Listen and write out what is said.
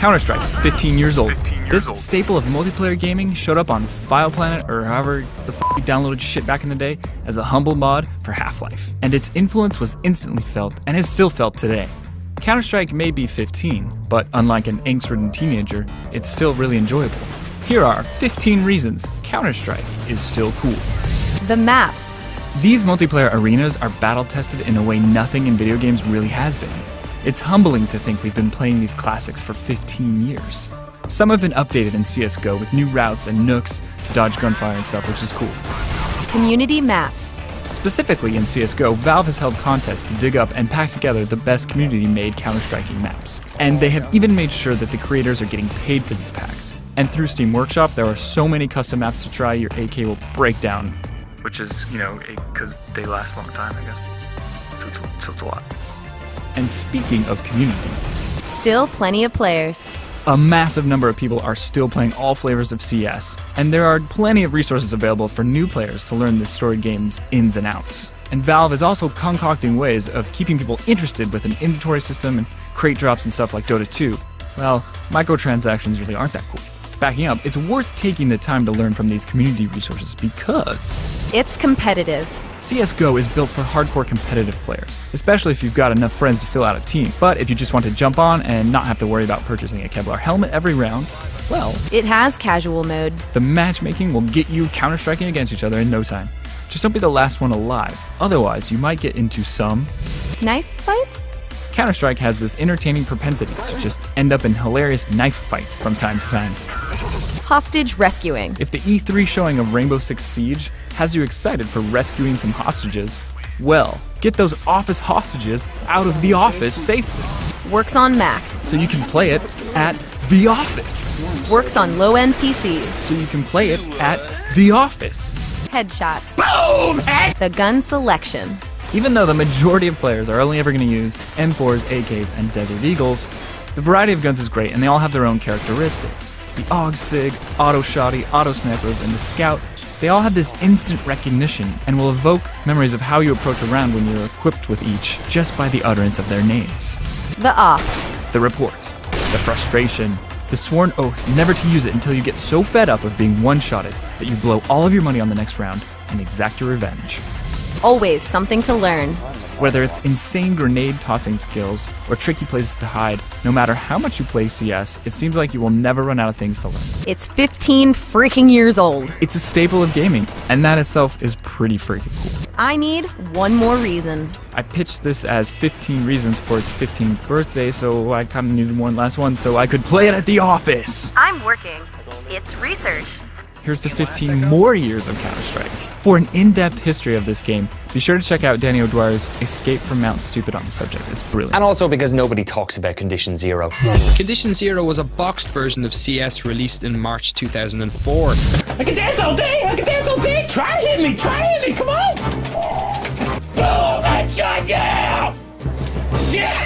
Counter-Strike is 15 years old. This staple of multiplayer gaming showed up on FilePlanet, or however the f you downloaded shit back in the day, as a humble mod for Half-Life. And its influence was instantly felt, and is still felt today. Counter-Strike may be 15, but unlike an angst-ridden teenager, it's still really enjoyable. Here are 15 reasons Counter-Strike is still cool. The maps. These multiplayer arenas are battle-tested in a way nothing in video games really has been. It's humbling to think we've been playing these classics for 15 years. Some have been updated in CSGO with new routes and nooks to dodge gunfire and stuff, which is cool. Community maps. Specifically in CSGO, Valve has held contests to dig up and pack together the best community-made Counter-Striking maps. And they have even made sure that the creators are getting paid for these packs. And through Steam Workshop, there are so many custom maps to try, your AK will break down. Which is, because they last a long time, I guess. So it's a lot. And speaking of community, Still plenty of players. a massive number of people are still playing all flavors of CS, and there are plenty of resources available for new players to learn this storied game's ins and outs. And Valve is also concocting ways of keeping people interested with an inventory system and crate drops and stuff like Dota 2. Well, microtransactions really aren't that cool. Backing up, it's worth taking the time to learn from these community resources because It's competitive. CSGO is built for hardcore competitive players, especially if you've got enough friends to fill out a team. But if you just want to jump on and not have to worry about purchasing a Kevlar helmet every round, well, It has casual mode. the matchmaking will get you counter-striking against each other in no time. Just don't be the last one alive, otherwise you might get into some. Knife fights? Counter-Strike has this entertaining propensity to just end up in hilarious knife fights from time to time. Hostage rescuing. If the E3 showing of Rainbow Six Siege has you excited for rescuing some hostages, well, get those office hostages out of the office safely, Works on Mac. so you can play it at the office. Works on low-end PCs. So you can play it at the office. Headshots. Boom! The gun selection. Even though the majority of players are only ever going to use M4s, AKs, and Desert Eagles, the variety of guns is great and they all have their own characteristics. The AUG SIG, Auto Shotty, Auto Snipers, and the Scout, they all have this instant recognition and will evoke memories of how you approach a round when you're equipped with each just by the utterance of their names. The off. The report, the frustration, the sworn oath never to use it until you get so fed up of being one-shotted that you blow all of your money on the next round and exact your revenge. Always something to learn. Whether it's insane grenade tossing skills or tricky places to hide, no matter how much you play CS, it seems like you will never run out of things to learn. It's 15 freaking years old. It's a staple of gaming, and that itself is pretty freaking cool. I need one more reason. I pitched this as 15 reasons for its 15th birthday, so I kind of needed one last one so I could play it at the office. I'm working. It's research. Here's to 15 more years of Counter-Strike. For an in-depth history of this game, be sure to check out Danny O'Dwyer's Escape from Mount Stupid on the subject. It's brilliant. And also because nobody talks about Condition Zero. Condition Zero was a boxed version of CS released in March 2004. I can dance all day! I can dance all day! Try to hit me! Try to hit me! Come on! Boom! Headshot! Yeah! Yeah!